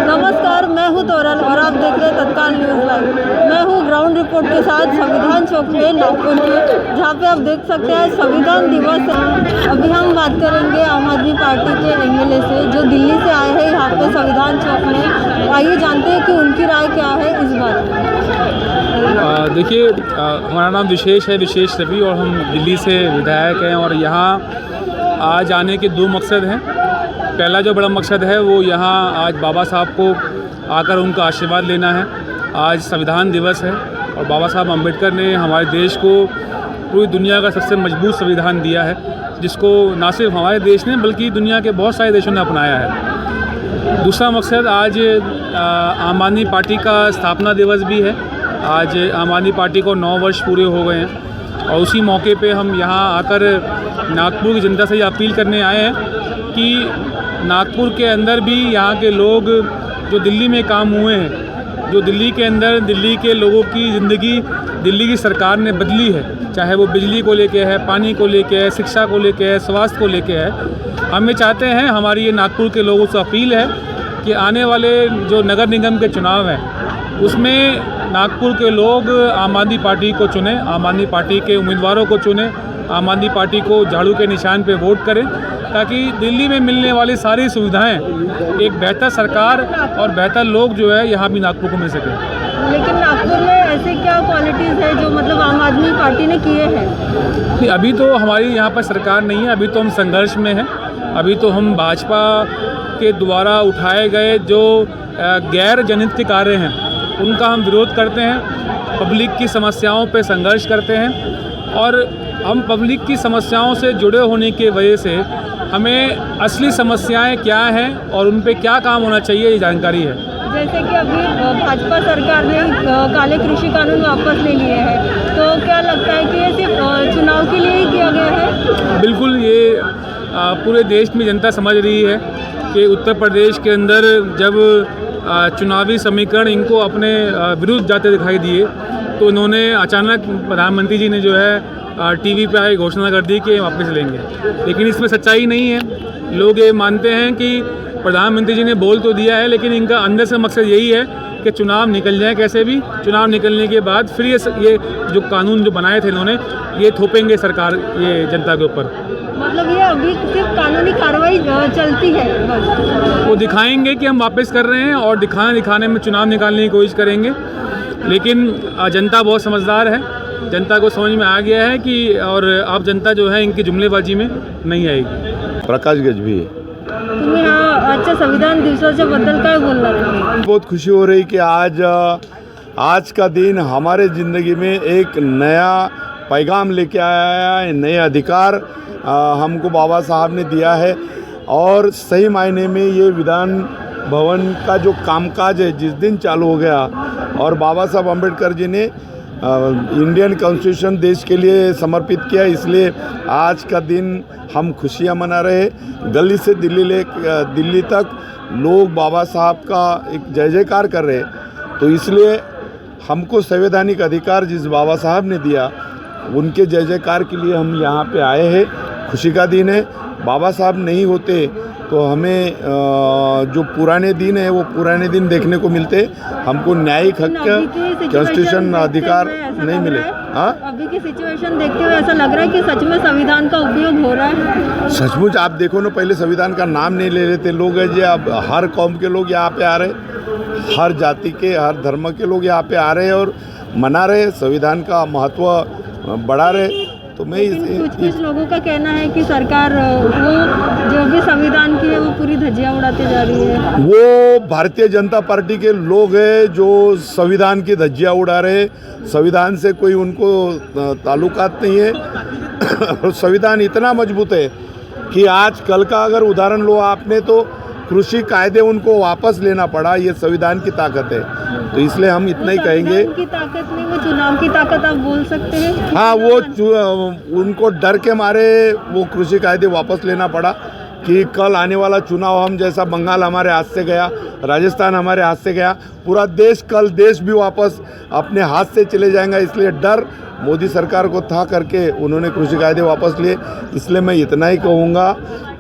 नमस्कार, मैं हूं तोरल और आप देख रहे हैं तत्काल न्यूज़ लाइव। मैं हूं ग्राउंड रिपोर्ट के साथ संविधान चौक में नागपुर के, जहां पे आप देख सकते हैं संविधान दिवस है। अभी हम बात करेंगे आम आदमी पार्टी के एमएलए से, जो दिल्ली से आए हैं यहाँ पे संविधान चौक में। आइए जानते हैं कि उनकी राय क्या है इस बारे में। देखिए, हमारा नाम विशेष रवि और हम दिल्ली से विधायक हैं। और यहाँ आज आने के दो मकसद हैं। पहला जो बड़ा मकसद है वो यहाँ आज बाबा साहब को आकर उनका आशीर्वाद लेना है। आज संविधान दिवस है और बाबा साहब अम्बेडकर ने हमारे देश को पूरी दुनिया का सबसे मजबूत संविधान दिया है, जिसको ना सिर्फ हमारे देश ने बल्कि दुनिया के बहुत सारे देशों ने अपनाया है। दूसरा मकसद, आज आम आदमी पार्टी का स्थापना दिवस भी है। आज आम आदमी पार्टी को 9 वर्ष पूरे हो गए हैं और उसी मौके पे हम यहाँ आकर नागपुर की जनता से ये अपील करने आए हैं कि नागपुर के अंदर भी यहाँ के लोग जो दिल्ली में काम हुए हैं, जो दिल्ली के अंदर दिल्ली के लोगों की ज़िंदगी दिल्ली की सरकार ने बदली है, चाहे वो बिजली को लेके है, पानी को लेके है, शिक्षा को लेके है, स्वास्थ्य को लेके है। हम ये चाहते हैं, हमारी ये नागपुर के लोगों से अपील है कि आने वाले जो नगर निगम के चुनाव हैं उसमें नागपुर के लोग आम आदमी पार्टी को चुनें, आम आदमी पार्टी के उम्मीदवारों को चुनें, आम आदमी पार्टी को झाड़ू के निशान पे वोट करें, ताकि दिल्ली में मिलने वाली सारी सुविधाएं एक बेहतर सरकार और बेहतर लोग जो है यहाँ भी नागपुर को मिल सके। लेकिन नागपुर में ऐसे क्या क्वालिटीज़ है जो मतलब आम आदमी पार्टी ने किए हैं? अभी तो हमारी यहाँ पर सरकार नहीं है, अभी तो हम संघर्ष में हैं। अभी तो हम भाजपा के द्वारा उठाए गए जो गैर जनहित कार्य हैं उनका हम विरोध करते हैं, पब्लिक की समस्याओं पे संघर्ष करते हैं। और हम पब्लिक की समस्याओं से जुड़े होने की वजह से हमें असली समस्याएं क्या हैं और उन पे क्या काम होना चाहिए ये जानकारी है। जैसे कि अभी भाजपा सरकार ने काले कृषि कानून वापस ले लिए हैं, तो क्या लगता है कि ये सिर्फ चुनाव के लिए ही किया गया है? बिल्कुल, ये पूरे देश में जनता समझ रही है कि उत्तर प्रदेश के अंदर जब चुनावी समीकरण इनको अपने विरुद्ध जाते दिखाई दिए तो इन्होंने अचानक प्रधानमंत्री जी ने जो है टीवी पे आई घोषणा कर दी कि वापस लेंगे। लेकिन इसमें सच्चाई नहीं है। लोग ये मानते हैं कि प्रधानमंत्री जी ने बोल तो दिया है, लेकिन इनका अंदर से मकसद यही है कि चुनाव निकल जाए कैसे भी। चुनाव निकलने के बाद फिर ये जो कानून जो बनाए थे इन्होंने, ये थोपेंगे सरकार ये जनता के ऊपर। मतलब ये अभी सिर्फ कानूनी कार्रवाई चलती है बस। वो दिखाएंगे कि हम वापस कर रहे हैं और दिखाने में चुनाव निकालने की कोशिश करेंगे। लेकिन जनता बहुत समझदार है, जनता को समझ में आ गया है कि और अब जनता जो है इनकी जुमलेबाजी में नहीं आएगी। प्रकाश गजभी। तुम्ही आजच्या संविधान दिवसाच्या बद्दल काय बोलणार आहे? बहुत खुशी हो रही कि आज का दिन हमारे ज़िंदगी में एक नया पैगाम लेके आया है, नए अधिकार हमको बाबा साहब ने दिया है। और सही मायने में ये विधान भवन का जो कामकाज है जिस दिन चालू हो गया और बाबा साहब अम्बेडकर जी ने इंडियन कॉन्स्टिट्यूशन देश के लिए समर्पित किया, इसलिए आज का दिन हम खुशियां मना रहे। गली से दिल्ली तक लोग बाबा साहब का एक जय जयकार कर रहे। तो इसलिए हमको संवैधानिक अधिकार जिस बाबा साहब ने दिया उनके जय जयकार के लिए हम यहाँ पे आए हैं। खुशी का दिन है। बाबा साहब नहीं होते तो हमें जो पुराने दिन है वो पुराने दिन देखने को मिलते, हमको न्यायिक हक कॉन्स्टिट्यूशन अधिकार नहीं मिले। हाँ, अभी की सिचुएशन देखते हुए ऐसा लग रहा है कि सच में संविधान का उपयोग हो रहा है। सचमुच आप देखो ना, पहले संविधान का नाम नहीं ले रहे थे लोग, है जी अब हर कौम के लोग यहाँ पे आ रहे, हर जाति के हर धर्म के लोग यहाँ पे आ रहे और मना रहे, संविधान का महत्व बढ़ा रहे। तो मैं कुछ लोगों का कहना है कि सरकार वो जो भी संविधान की है वो पूरी धज्जियां उड़ाते जा रही है। वो भारतीय जनता पार्टी के लोग हैं जो संविधान की धज्जियां उड़ा रहे। संविधान से कोई उनको ताल्लुकात नहीं है। संविधान इतना मजबूत है कि आज कल का अगर उदाहरण लो आपने तो कृषि कायदे उनको वापस लेना पड़ा। ये संविधान की ताकत है। तो इसलिए हम इतना ही कहेंगे की ताकत नहीं, वो चुनाव की ताकत आप बोल सकते हैं। हाँ, वो उनको डर के मारे वो कृषि कायदे वापस लेना पड़ा कि कल आने वाला चुनाव हम जैसा बंगाल हमारे हाथ से गया, राजस्थान हमारे हाथ से गया, पूरा देश कल देश भी वापस अपने हाथ से चले जाएगा। इसलिए डर मोदी सरकार को था करके उन्होंने कृषि कायदे वापस लिए। इसलिए मैं इतना ही कहूँगा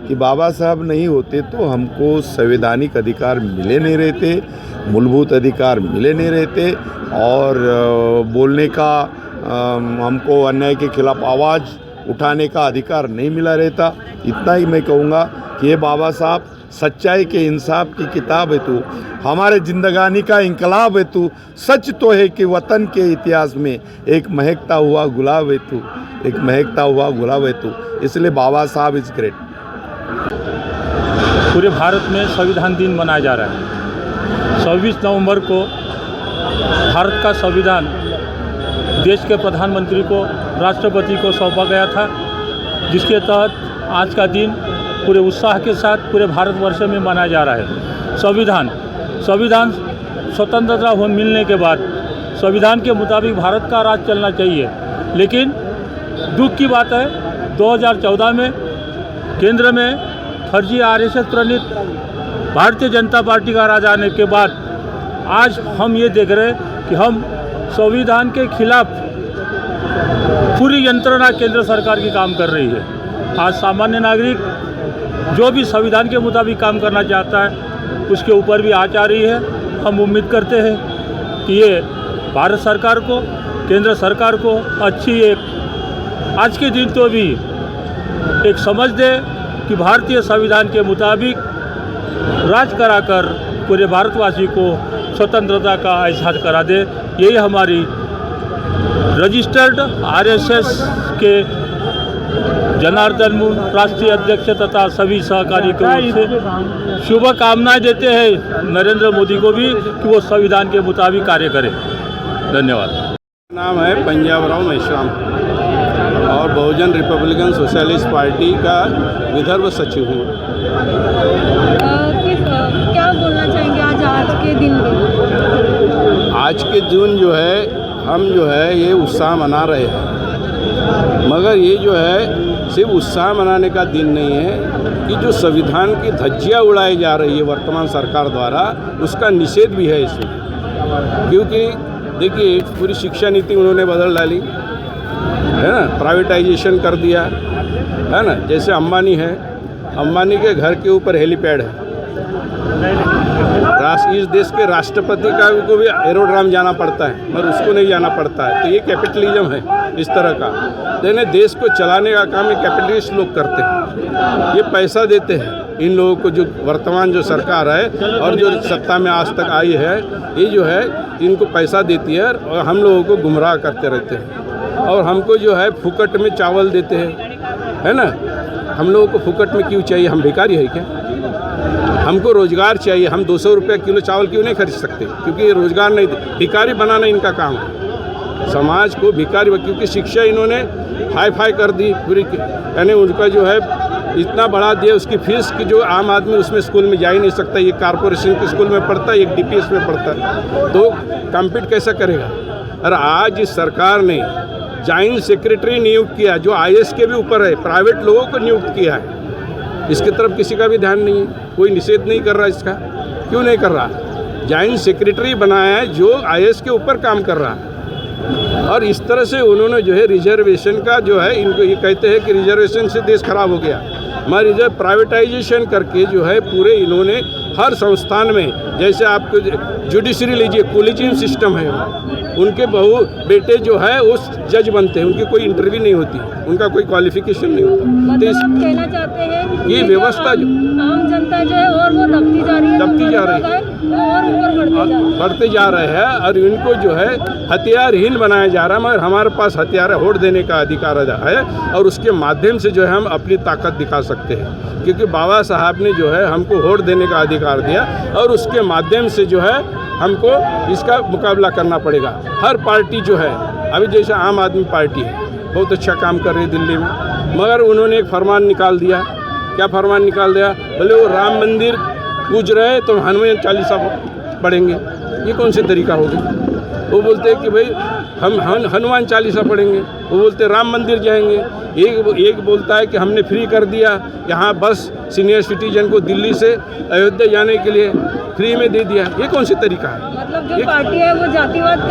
कि बाबा साहब नहीं होते तो हमको संवैधानिक अधिकार मिले नहीं रहते, मूलभूत अधिकार मिले नहीं रहते, और बोलने का हमको अन्याय के खिलाफ आवाज़ उठाने का अधिकार नहीं मिला रहता। इतना ही मैं कहूँगा कि ये बाबा साहब सच्चाई के इंसाफ की किताब है तू, हमारे जिंदगानी का इंकलाब है तू, सच तो है कि वतन के इतिहास में एक महकता हुआ गुलाब है तू, एक महकता हुआ गुलाब है तू। इसलिए बाबा साहब इज़ ग्रेट। पूरे भारत में संविधान दिन मनाया जा रहा है। 26 नवंबर को भारत का संविधान देश के प्रधानमंत्री को, राष्ट्रपति को सौंपा गया था, जिसके तहत आज का दिन पूरे उत्साह के साथ पूरे भारतवर्ष में मनाया जा रहा है। संविधान स्वतंत्रता हो मिलने के बाद संविधान के मुताबिक भारत का राज चलना चाहिए, लेकिन दुख की बात है 2014 में केंद्र में फर्जी RSS प्रणीत भारतीय जनता पार्टी का राज आने के बाद आज हम ये देख रहे हैं कि हम संविधान के खिलाफ पूरी यंत्रणा केंद्र सरकार की काम कर रही है। आज सामान्य नागरिक जो भी संविधान के मुताबिक काम करना चाहता है उसके ऊपर भी आँच आ रही है। हम उम्मीद करते हैं कि ये भारत सरकार को, केंद्र सरकार को अच्छी एक आज के दिन तो भी एक समझ दे कि भारतीय संविधान के मुताबिक राज कराकर पूरे भारतवासी को स्वतंत्रता का एहसास करा दे। यही हमारी रजिस्टर्ड RSS के जनार्दन मुन राष्ट्रीय अध्यक्ष तथा सभी सहकारी को शुभकामनाएं देते हैं नरेंद्र मोदी को भी कि वो संविधान के मुताबिक कार्य करें। धन्यवाद। नाम है पंजाब राव मेश्राम और बहुजन रिपब्लिकन सोशलिस्ट पार्टी का विदर्भ सचिव हूँ। क्या बोलना चाहेंगे आज के दिन में? आज के दिन जो है हम जो है ये उत्साह मना रहे हैं, मगर ये जो है सिर्फ उत्साह मनाने का दिन नहीं है कि जो संविधान की धज्जियाँ उड़ाई जा रही है वर्तमान सरकार द्वारा, उसका निषेध भी है इसमें। क्योंकि देखिए पूरी शिक्षा नीति उन्होंने बदल डाली है ना, प्राइवेटाइजेशन कर दिया है ना। जैसे अंबानी है, अंबानी के घर के ऊपर हेलीपैड है। इस देश के राष्ट्रपति का को भी एरोड्राम जाना पड़ता है मगर उसको नहीं जाना पड़ता है। तो ये कैपिटलिज्म है इस तरह का। यानी देश को चलाने का काम ये कैपिटलिस्ट लोग करते हैं, ये पैसा देते हैं इन लोगों को। जो वर्तमान जो सरकार है और जो सत्ता में आज तक आई है, ये जो है इनको पैसा देती है और हम लोगों को गुमराह करते रहते हैं। और हमको जो है फुकट में चावल देते हैं, है ना। हम लोगों को फुकट में क्यों चाहिए? हम भिखारी है क्या? हमको रोज़गार चाहिए। हम 200 रुपये किलो चावल क्यों नहीं खरीद सकते? क्योंकि रोज़गार नहीं, भिखारी बनाना इनका काम है, समाज को भिखारी। क्योंकि शिक्षा इन्होंने हाई कर दी पूरी, यानी उनका जो है इतना बढ़ा दिया उसकी फीस कि जो आम आदमी उसमें स्कूल में जा ही नहीं सकता। ये कॉरपोरेशन के स्कूल में पढ़ता है, एक DPS में पढ़ता है, तो कम्पीट कैसा करेगा? और आज इस सरकार ने जॉइंट सेक्रेटरी नियुक्त किया जो IAS के भी ऊपर है, प्राइवेट लोगों को नियुक्त किया है। इसकी तरफ किसी का भी ध्यान नहीं है, कोई निषेध नहीं कर रहा इसका। क्यों नहीं कर रहा? जॉइंट सेक्रेटरी बनाया है जो IAS के ऊपर काम कर रहा है। और इस तरह से उन्होंने जो है रिजर्वेशन का जो है, इनको ये कहते हैं कि रिजर्वेशन से देश खराब हो गया, मगर रिजर्व प्राइवेटाइजेशन करके जो है पूरे इन्होंने हर संस्थान में, जैसे आपको जुडिशरी लीजिए, कोलिजियम सिस्टम है, उनके बहू बेटे जो है वो जज बनते हैं, उनकी कोई इंटरव्यू नहीं होती, उनका कोई क्वालिफिकेशन नहीं होता। मतलब तो आप कहना चाहते हैं ये व्यवस्था जो आम जनता जो है और वो दबती जा रही है, दबती जा रही है, और ऊपर बढ़ते जा रहे हैं और इनको जो है हथियारहीन बनाया जा रहा है। मगर हमारे पास हथियार है, वोट देने का अधिकार है और उसके माध्यम से जो है हम अपनी ताकत दिखा सकते हैं। क्योंकि बाबा साहब ने जो है हमको वोट देने का अधिकार दिया और उसके माध्यम से जो है हमको इसका मुकाबला करना पड़ेगा। हर पार्टी जो है, अभी जैसे आम आदमी पार्टी है, बहुत अच्छा काम कर रही है दिल्ली में, मगर उन्होंने एक फरमान निकाल दिया। क्या फरमान निकाल दिया? बोले वो राम मंदिर पूज रहे तो हनुमान चालीसा पढ़ेंगे। ये कौन से तरीका होगा? वो बोलते हैं कि भाई हम हनुमान चालीसा पढ़ेंगे, वो बोलते राम मंदिर जाएंगे। एक बोलता है कि हमने फ्री कर दिया यहाँ बस सीनियर सिटीजन को दिल्ली से अयोध्या जाने के लिए फ्री में दे दिया। ये कौन सी तरीका है? मतलब जो पार्टी है वो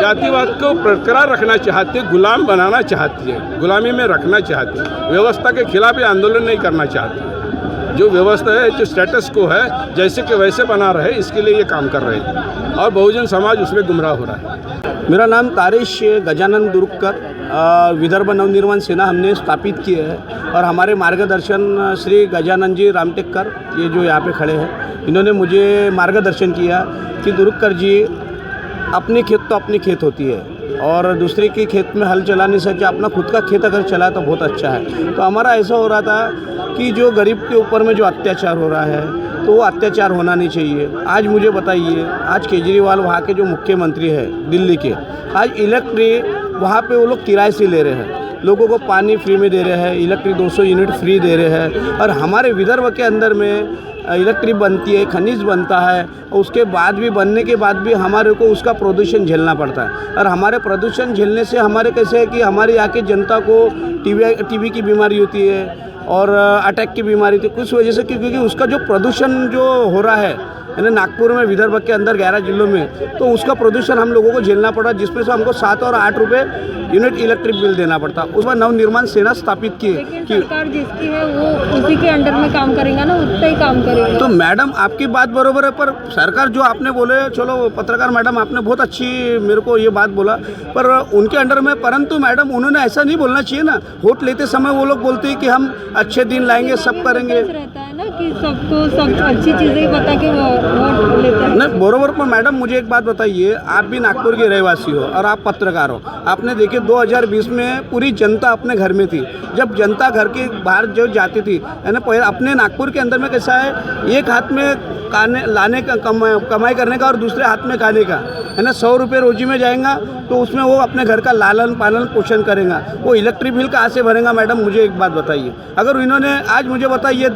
जातिवाद को बरकरार रखना चाहती है, गुलाम बनाना चाहती है, गुलामी में रखना चाहती है, व्यवस्था के खिलाफ आंदोलन नहीं करना चाहती है। जो व्यवस्था है, जो स्टेटस को है, जैसे कि वैसे बना रहे, इसके लिए ये काम कर रहे हैं और बहुजन समाज उसमें गुमराह हो रहा है। मेरा नाम तारिश गजानन दुर्गकर, विदर्भ नवनिर्माण सेना हमने स्थापित की है और हमारे मार्गदर्शन श्री गजानन जी रामटेककर, ये जो यहाँ पे खड़े हैं, इन्होंने मुझे मार्गदर्शन किया कि दुर्गकर जी, अपनी खेत तो अपनी खेत होती है और दूसरे की खेत में हल चलाने से अच्छा अपना खुद का खेत अगर चला तो बहुत अच्छा है। तो हमारा ऐसा हो रहा था कि जो गरीब के ऊपर में जो अत्याचार हो रहा है तो वो अत्याचार होना नहीं चाहिए। आज मुझे बताइए, आज केजरीवाल वहाँ के जो मुख्यमंत्री है दिल्ली के, आज इलेक्ट्रिक वहाँ पे वो लोग किराए से ले रहे हैं, लोगों को पानी फ्री में दे रहे हैं, इलेक्ट्रिक 200 यूनिट फ्री दे रहे हैं। और हमारे विदर्भ के अंदर में इलेक्ट्रिक बनती है, खनिज बनता है और उसके बाद भी बनने के बाद भी हमारे को उसका प्रदूषण झेलना पड़ता है। और हमारे प्रदूषण झेलने से हमारे कैसे है कि हमारे यहाँ की जनता को टीबी की बीमारी होती है और अटैक की बीमारी थी कुछ वजह से, क्योंकि उसका जो प्रदूषण जो हो रहा है यानी नागपुर में विदर्भ के अंदर 11 जिलों में, तो उसका प्रदूषण हम लोगों को झेलना पड़ा, जिसमें से हमको 7 और 8 रुपये यूनिट इलेक्ट्रिक बिल देना पड़ता। उस बार नवनिर्माण सेना स्थापित की लेकिन सरकार जिसकी है वो उसी के अंडर में काम करेगा ना, उतना ही काम करेगा। तो मैडम आपकी बात बरोबर है, पर सरकार जो आपने बोले, चलो पत्रकार मैडम आपने बहुत अच्छी मेरे को ये बात बोला, पर उनके अंडर में, परंतु मैडम उन्होंने ऐसा नहीं बोलना चाहिए ना। वोट लेते समय वो लोग बोलते हैं कि हम अच्छे दिन लाएंगे, सब करेंगे, रहता है ना कि सबको सब अच्छी चीज़ें बता के वोट लेते हैं। नहीं बरोबर। पर मैडम मुझे एक बात बताइए, आप भी नागपुर के रहवासी हो और आप पत्रकार हो, आपने देखे 2020 में पूरी जनता अपने घर में थी। जब जनता घर के बाहर जो जाती थी, यानी पहले अपने नागपुर के अंदर में कैसा है, एक हाथ में लाने का कमाई करने का और दूसरे हाथ में खाने का, है ना। 100 रुपये रोजी में जाएगा तो उसमें वो अपने घर का लालन पालन पोषण करेगा। वो इलेक्ट्रिक बिल कहाँ से भरेगा मैडम, मुझे एक बात बताइए। अगर इन्होंने आज मुझे बताइए,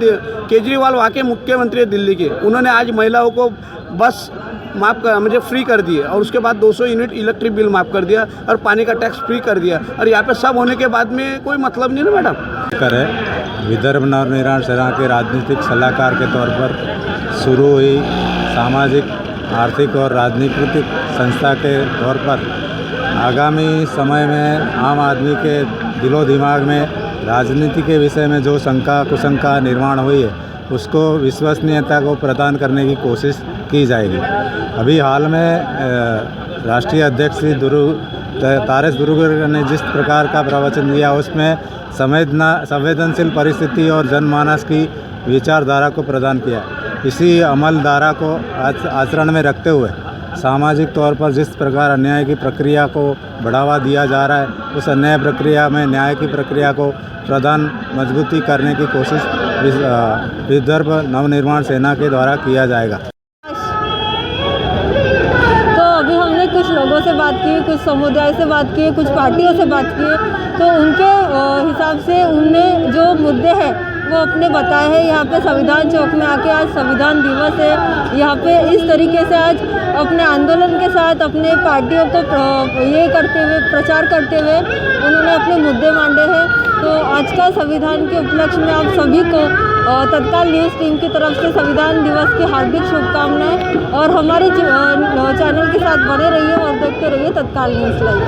केजरीवाल वहाँ के मुख्यमंत्री है दिल्ली के, उन्होंने आज महिलाओं को बस माफ़ कर मुझे फ्री कर दिए और उसके बाद 200 यूनिट इलेक्ट्रिक बिल माफ़ कर दिया और पानी का टैक्स फ्री कर दिया, और यहाँ पे सब होने के बाद में कोई मतलब नहीं ना मैडम। करें विदर्भ नवनिर्माण सेना के राजनीतिक सलाहकार के तौर पर शुरू हुई सामाजिक, आर्थिक और राजनीतिक संस्था के तौर पर आगामी समय में आम आदमी के दिलो दिमाग में राजनीति के विषय में जो शंका कुशंका निर्माण हुई है, उसको विश्वसनीयता को प्रदान करने की कोशिश की जाएगी। अभी हाल में राष्ट्रीय अध्यक्ष श्री तारेश दुर्गकर ने जिस प्रकार का प्रवचन दिया, उसमें संवेदनशील परिस्थिति और जनमानस की विचारधारा को प्रदान किया। इसी अमल धारा को आचरण में रखते हुए सामाजिक तौर पर जिस प्रकार अन्याय की प्रक्रिया को बढ़ावा दिया जा रहा है, उस अन्याय प्रक्रिया में न्याय की प्रक्रिया को प्रदान मजबूती करने की कोशिश विदर्भ नवनिर्माण सेना के द्वारा किया जाएगा। तो अभी हमने कुछ लोगों से बात की, कुछ समुदाय से बात की, कुछ पार्टियों से बात की, तो उनके हिसाब से उनने जो मुद्दे हैं वो अपने बताए हैं। यहाँ पे संविधान चौक में आके आज संविधान दिवस है, यहाँ पे इस तरीके से आज अपने आंदोलन के साथ अपने पार्टियों को ये करते हुए, प्रचार करते हुए उन्होंने अपने मुद्दे मांडे हैं। तो आज का संविधान के उपलक्ष्य में आप सभी को तत्काल न्यूज़ टीम की तरफ से संविधान दिवस की हार्दिक शुभकामनाएं, और हमारे चैनल के साथ बने रहिए और देखते रहिए तत्काल न्यूज़ लाइव।